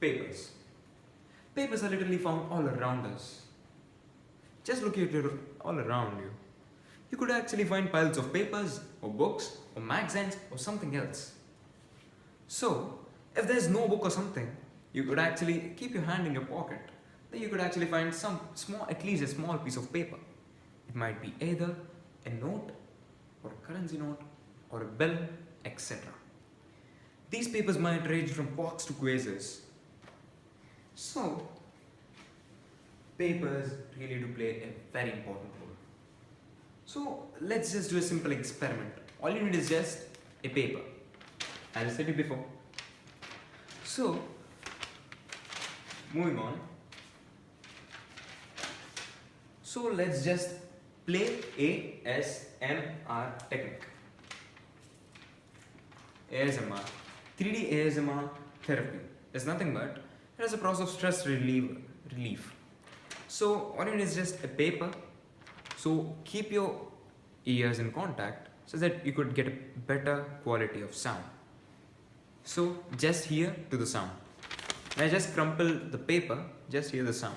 Papers. Papers are literally found all around us. Just look at it all around you. You could actually find piles of papers, or books, or magazines, or something else. So, if there's no book or something, you could actually keep your hand in your pocket. Then you could actually find at least a small piece of paper. It might be either a note, or a currency note, or a bill, etc. These papers might range from quarks to quasars. So, papers really do play a very important role. So, let's just do a simple experiment. All you need is just a paper, as I said it before. So, moving on. So, let's just play ASMR technique. ASMR. 3D ASMR therapy is nothing but it is a process of stress relief. So all you need is just a paper. So keep your ears in contact so that you could get a better quality of sound. So just hear to the sound. When I just crumple the paper, just hear the sound.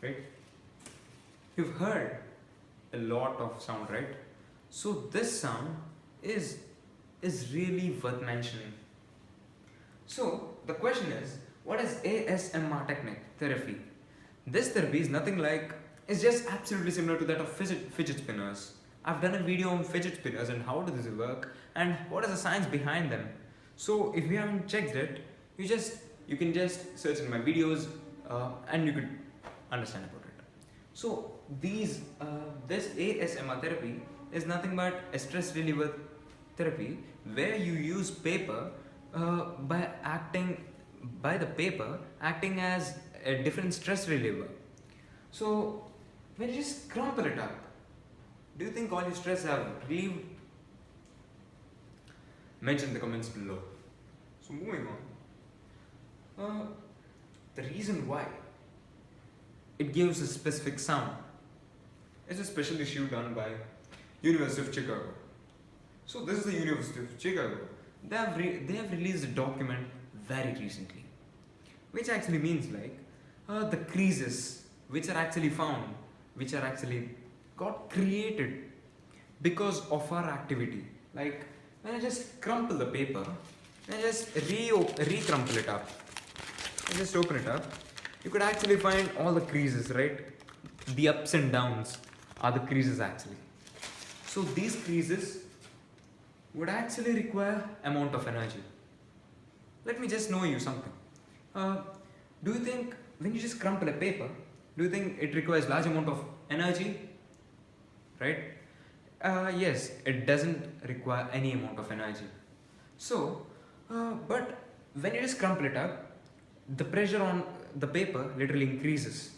Right? You've heard a lot of sound, right? So this sound is really worth mentioning. So the question is, what is ASMR technique therapy? This therapy is nothing like, it's just absolutely similar to that of fidget spinners. I've done a video on fidget spinners and how does it work and what is the science behind them. So if you haven't checked it, you can just search in my videos and you could understand about it. So this ASMR therapy is nothing but a stress reliever therapy where you use paper by the paper acting as a different stress reliever. So when you just crumple it up, do you think all your stress have relieved? Mention in the comments below. So moving on, the reason why it gives a specific sound. It's a special issue done by University of Chicago. So this is the University of Chicago. They have released a document very recently, which actually means like the creases which are actually found, which are actually got created because of our activity. Like when I just crumple the paper, when I just re-crumple it up, and just open it up, you could actually find all the creases, right? The ups and downs are the creases actually. So these creases would actually require amount of energy. Let me just know you something. Do you think when you just crumple a paper, do you think it requires large amount of energy? Right? Yes, it doesn't require any amount of energy. So, but when you just crumple it up, the pressure on the paper literally increases.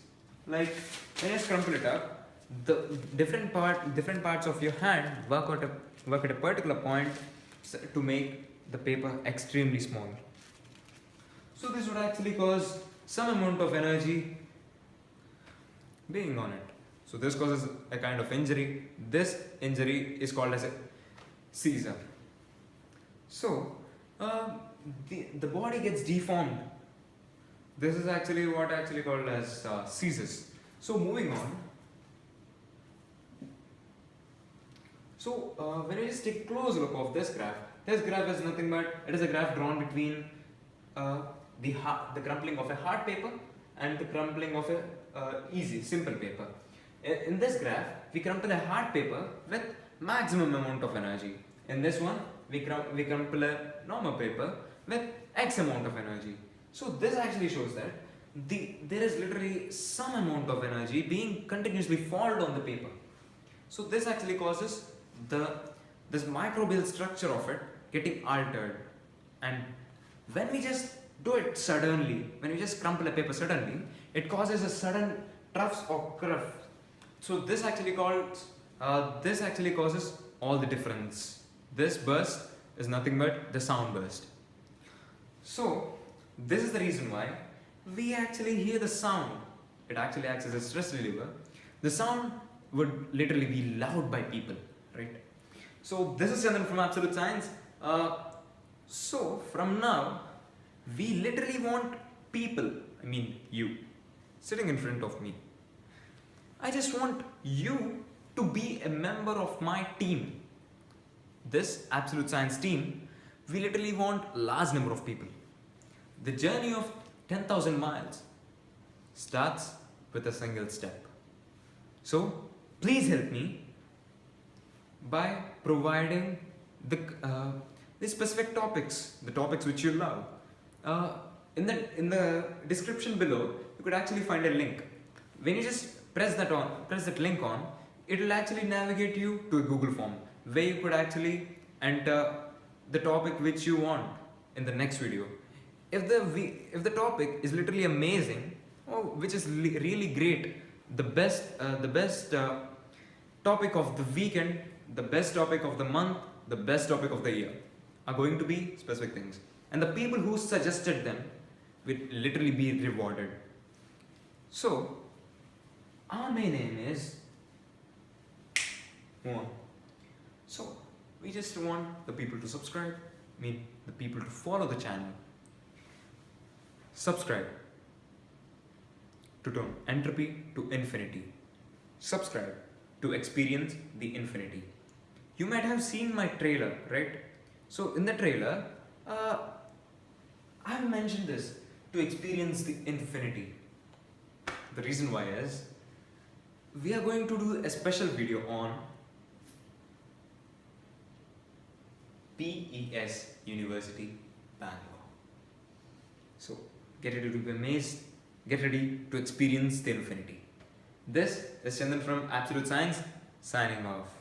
Like when you just crumple it up, the different parts of your hand work at a particular point to make the paper extremely small. So this would actually cause some amount of energy being on it. So this causes a kind of injury. This injury is called as a seizure. So the body gets deformed. This is actually what actually called as seizures. So moving on. So when you just take a close look of this graph is nothing but it is a graph drawn between the crumpling of a hard paper and the crumpling of a simple paper. In this graph, we crumple a hard paper with maximum amount of energy. In this one, we crumple a normal paper with X amount of energy. So this actually shows that there is literally some amount of energy being continuously followed on the paper. So this actually causes this microbial structure of it getting altered. And when we just do it suddenly, when we just crumple a paper suddenly, it causes a sudden troughs or curve. So this actually causes all the difference. This burst is nothing but the sound burst. So this is the reason why we actually hear the sound. It actually acts as a stress reliever. The sound would literally be loved by people, right? So this is Chandan from Absolute Science. So from now, we literally want people, I mean you, sitting in front of me. I just want you to be a member of my team. This Absolute Science team, we literally want large number of people. The journey of 10,000 miles starts with a single step. So please help me by providing the specific topics, the topics which you love. In the description below, you could actually find a link. When you just press that link on, it will actually navigate you to a Google form where you could actually enter the topic which you want in the next video. If the topic is literally amazing, or which is really great, the best topic of the weekend, the best topic of the month, the best topic of the year are going to be specific things, and the people who suggested them will literally be rewarded. So our main aim is one. So we just want the people to subscribe, the people to follow the channel, subscribe to turn entropy to infinity, subscribe to experience the infinity. You might have seen my trailer, right? So in the trailer, I have mentioned this, to experience the infinity. The reason why is, we are going to do a special video on PES University, Bangalore. So get ready to be amazed, get ready to experience the infinity. This is Chandan from Absolute Science, signing off.